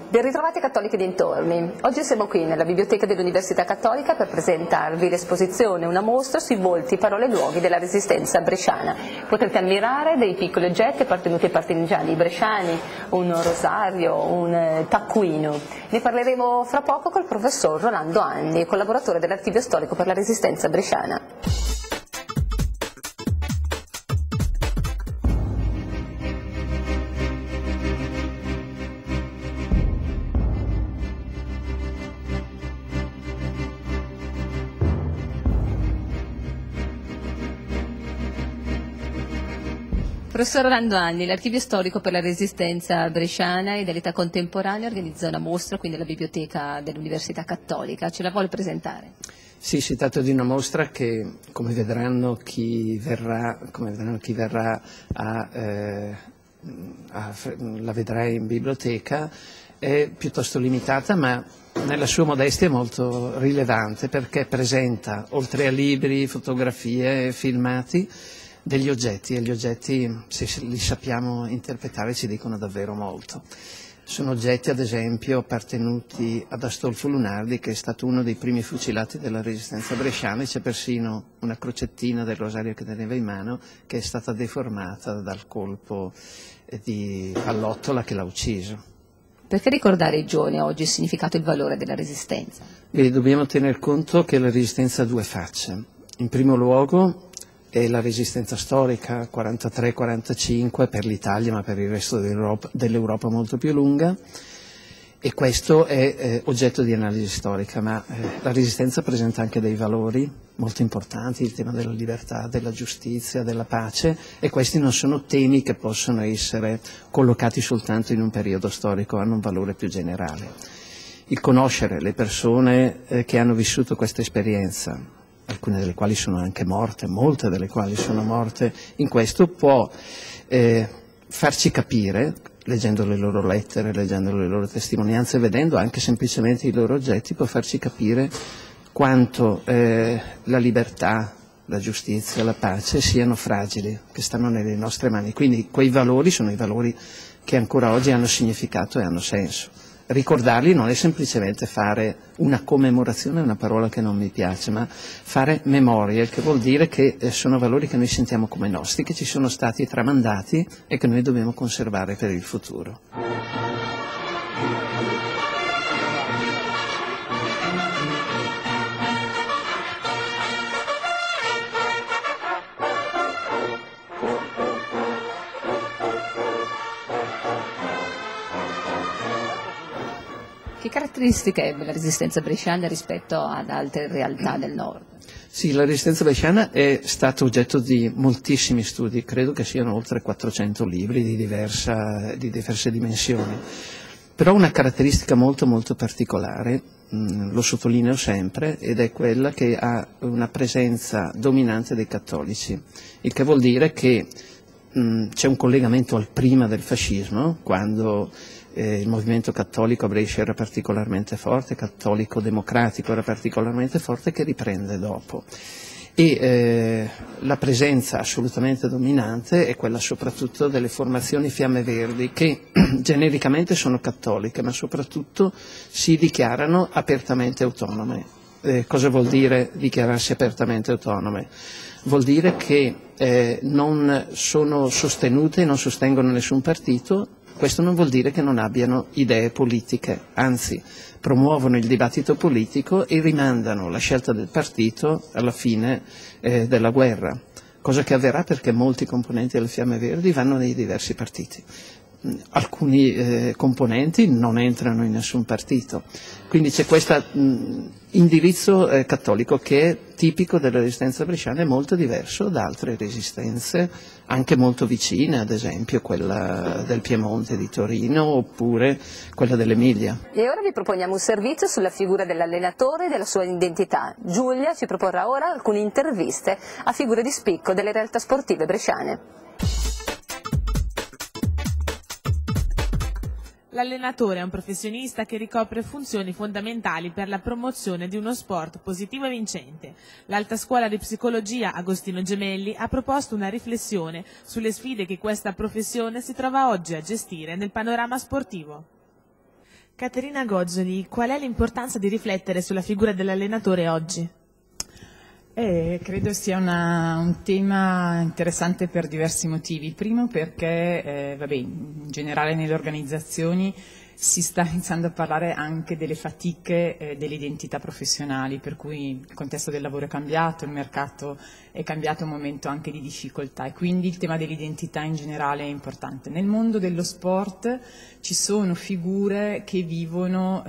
Ben ritrovati cattolici e dintorni. Oggi siamo qui nella Biblioteca dell'Università Cattolica per presentarvi l'esposizione, una mostra sui volti, parole e luoghi della Resistenza bresciana. Potrete ammirare dei piccoli oggetti appartenuti ai partigiani bresciani, un rosario, un taccuino. Ne parleremo fra poco col professor Rolando Anni, collaboratore dell'Archivio Storico per la Resistenza bresciana. Professor Rolando Anni, l'Archivio Storico per la Resistenza bresciana e dell'età contemporanea organizza una mostra qui nella Biblioteca dell'Università Cattolica. Ce la vuole presentare? Sì, si tratta di una mostra che, come vedranno chi verrà la vedrà in biblioteca, è piuttosto limitata, ma nella sua modestia è molto rilevante perché presenta, oltre a libri, fotografie, filmati, degli oggetti, e gli oggetti, se li sappiamo interpretare, ci dicono davvero molto. Sono oggetti, ad esempio, appartenuti ad Astolfo Lunardi, che è stato uno dei primi fucilati della Resistenza bresciana, e c'è persino una crocettina del rosario che teneva in mano, che è stata deformata dal colpo di pallottola che l'ha ucciso. Perché ricordare ai giovani oggi il significato e il valore della Resistenza? Dobbiamo tener conto che la Resistenza ha due facce. In primo luogo è la resistenza storica 43-45 per l'Italia, ma per il resto dell'Europa molto più lunga, e questo è oggetto di analisi storica, ma la resistenza presenta anche dei valori molto importanti, il tema della libertà, della giustizia, della pace, e questi non sono temi che possono essere collocati soltanto in un periodo storico, hanno un valore più generale. Il conoscere le persone che hanno vissuto questa esperienza, alcune delle quali sono anche morte, molte delle quali sono morte, in questo può farci capire, leggendo le loro lettere, leggendo le loro testimonianze, vedendo anche semplicemente i loro oggetti, può farci capire quanto la libertà, la giustizia, la pace siano fragili, che stanno nelle nostre mani. Quindi quei valori sono i valori che ancora oggi hanno significato e hanno senso. Ricordarli non è semplicemente fare una commemorazione, è una parola che non mi piace, ma fare memoria, il che vuol dire che sono valori che noi sentiamo come nostri, che ci sono stati tramandati e che noi dobbiamo conservare per il futuro. Che caratteristiche ebbe la Resistenza bresciana rispetto ad altre realtà del nord? Sì, la Resistenza bresciana è stata oggetto di moltissimi studi, credo che siano oltre 400 libri di diverse dimensioni, però una caratteristica molto molto particolare, lo sottolineo sempre, ed è quella che ha una presenza dominante dei cattolici, il che vuol dire che c'è un collegamento al prima del fascismo, quando il movimento cattolico a Brescia era particolarmente forte, cattolico democratico era particolarmente forte, che riprende dopo. E la presenza assolutamente dominante è quella soprattutto delle formazioni Fiamme Verdi, che genericamente sono cattoliche, ma soprattutto si dichiarano apertamente autonome. Cosa vuol dire dichiararsi apertamente autonome? Vuol dire che non sono sostenute, non sostengono nessun partito. Questo non vuol dire che non abbiano idee politiche, anzi promuovono il dibattito politico e rimandano la scelta del partito alla fine della guerra, cosa che avverrà perché molti componenti delle Fiamme Verdi vanno nei diversi partiti. Alcuni componenti non entrano in nessun partito, quindi c'è questo indirizzo cattolico che è tipico della resistenza bresciana, è molto diverso da altre resistenze anche molto vicine, ad esempio quella del Piemonte di Torino oppure quella dell'Emilia. E ora vi proponiamo un servizio sulla figura dell'allenatore e della sua identità. Giulia ci proporrà ora alcune interviste a figure di spicco delle realtà sportive bresciane. L'allenatore è un professionista che ricopre funzioni fondamentali per la promozione di uno sport positivo e vincente. L'Alta Scuola di Psicologia Agostino Gemelli ha proposto una riflessione sulle sfide che questa professione si trova oggi a gestire nel panorama sportivo. Caterina Goggioli, qual è l'importanza di riflettere sulla figura dell'allenatore oggi? Credo sia un tema interessante per diversi motivi. Primo perché in generale nelle organizzazioni si sta iniziando a parlare anche delle fatiche delle identità professionali, per cui il contesto del lavoro è cambiato, il mercato è cambiato, un momento anche di difficoltà, e quindi il tema dell'identità in generale è importante. Nel mondo dello sport ci sono figure che vivono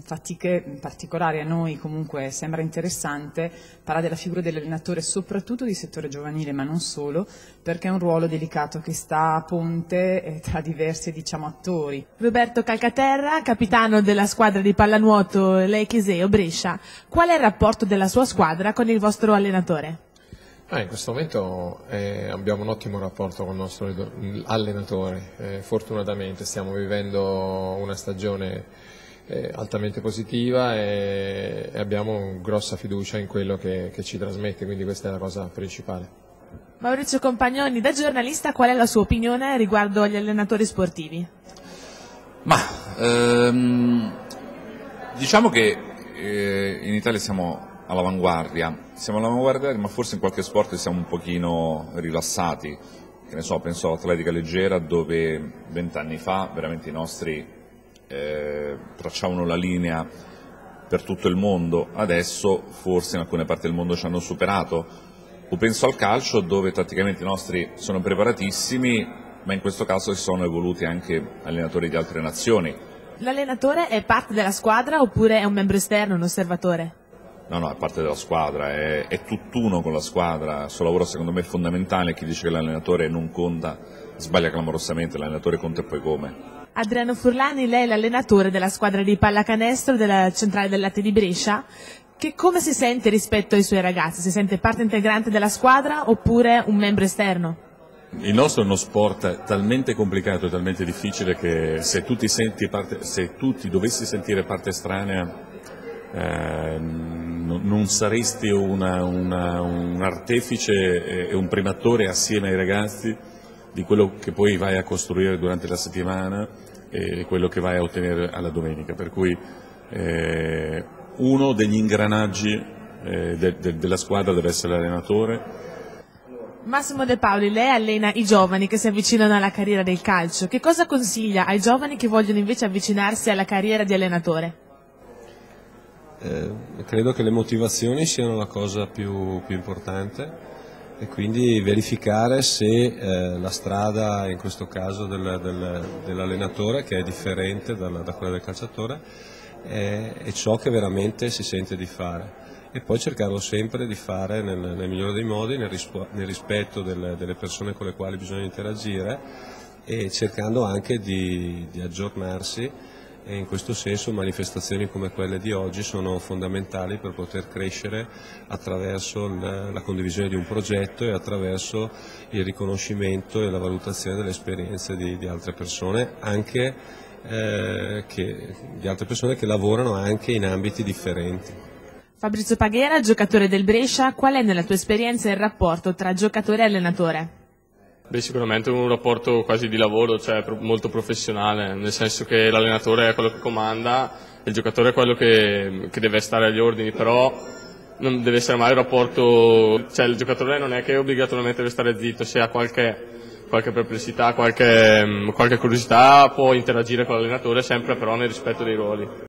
fatiche particolari. A noi comunque sembra interessante parlare della figura dell'allenatore, soprattutto di settore giovanile, ma non solo, perché è un ruolo delicato che sta a ponte tra diversi attori. Roberto Calcaterra, capitano della squadra di pallanuoto Leichiseo Brescia, qual è il rapporto della sua squadra con il vostro allenatore? In questo momento abbiamo un ottimo rapporto con il nostro allenatore, fortunatamente stiamo vivendo una stagione altamente positiva e abbiamo grossa fiducia in quello che ci trasmette, quindi questa è la cosa principale. Maurizio Compagnoni, da giornalista, qual è la sua opinione riguardo agli allenatori sportivi? Diciamo che in Italia siamo all'avanguardia, ma forse in qualche sport siamo un pochino rilassati, che ne so, penso all'atletica leggera, dove 20 anni fa veramente i nostri tracciavano la linea per tutto il mondo, adesso forse in alcune parti del mondo ci hanno superato, o penso al calcio dove praticamente i nostri sono preparatissimi, ma in questo caso si sono evoluti anche allenatori di altre nazioni. L'allenatore è parte della squadra oppure è un membro esterno, un osservatore? No, è parte della squadra, è tutt'uno con la squadra. Il suo lavoro secondo me è fondamentale. Chi dice che l'allenatore non conta sbaglia clamorosamente, l'allenatore conta e poi come. Adriano Furlani, lei è l'allenatore della squadra di pallacanestro della Centrale del Latte di Brescia. Come si sente rispetto ai suoi ragazzi? Si sente parte integrante della squadra oppure un membro esterno? Il nostro è uno sport talmente complicato e talmente difficile che se tu ti dovessi sentire parte estranea non saresti un artefice e un primatore assieme ai ragazzi di quello che poi vai a costruire durante la settimana e quello che vai a ottenere alla domenica, per cui uno degli ingranaggi della squadra deve essere l'allenatore. Massimo De Paoli, lei allena i giovani che si avvicinano alla carriera del calcio. Che cosa consiglia ai giovani che vogliono invece avvicinarsi alla carriera di allenatore? Credo che le motivazioni siano la cosa più importante e quindi verificare se la strada, in questo caso dell'allenatore, che è differente da quella del calciatore, è ciò che veramente si sente di fare, e poi cercarlo sempre di fare nel migliore dei modi, nel rispetto delle persone con le quali bisogna interagire, e cercando anche di aggiornarsi. E in questo senso manifestazioni come quelle di oggi sono fondamentali per poter crescere attraverso la condivisione di un progetto e attraverso il riconoscimento e la valutazione delle esperienze di altre persone, anche di altre persone che lavorano anche in ambiti differenti. Fabrizio Paghera, giocatore del Brescia, qual è nella tua esperienza il rapporto tra giocatore e allenatore? Sicuramente un rapporto quasi di lavoro, cioè molto professionale, nel senso che l'allenatore è quello che comanda e il giocatore è quello che deve stare agli ordini, però non deve essere mai un rapporto, cioè il giocatore non è che obbligatoriamente deve stare zitto, se ha qualche perplessità, qualche curiosità può interagire con l'allenatore, sempre però nel rispetto dei ruoli.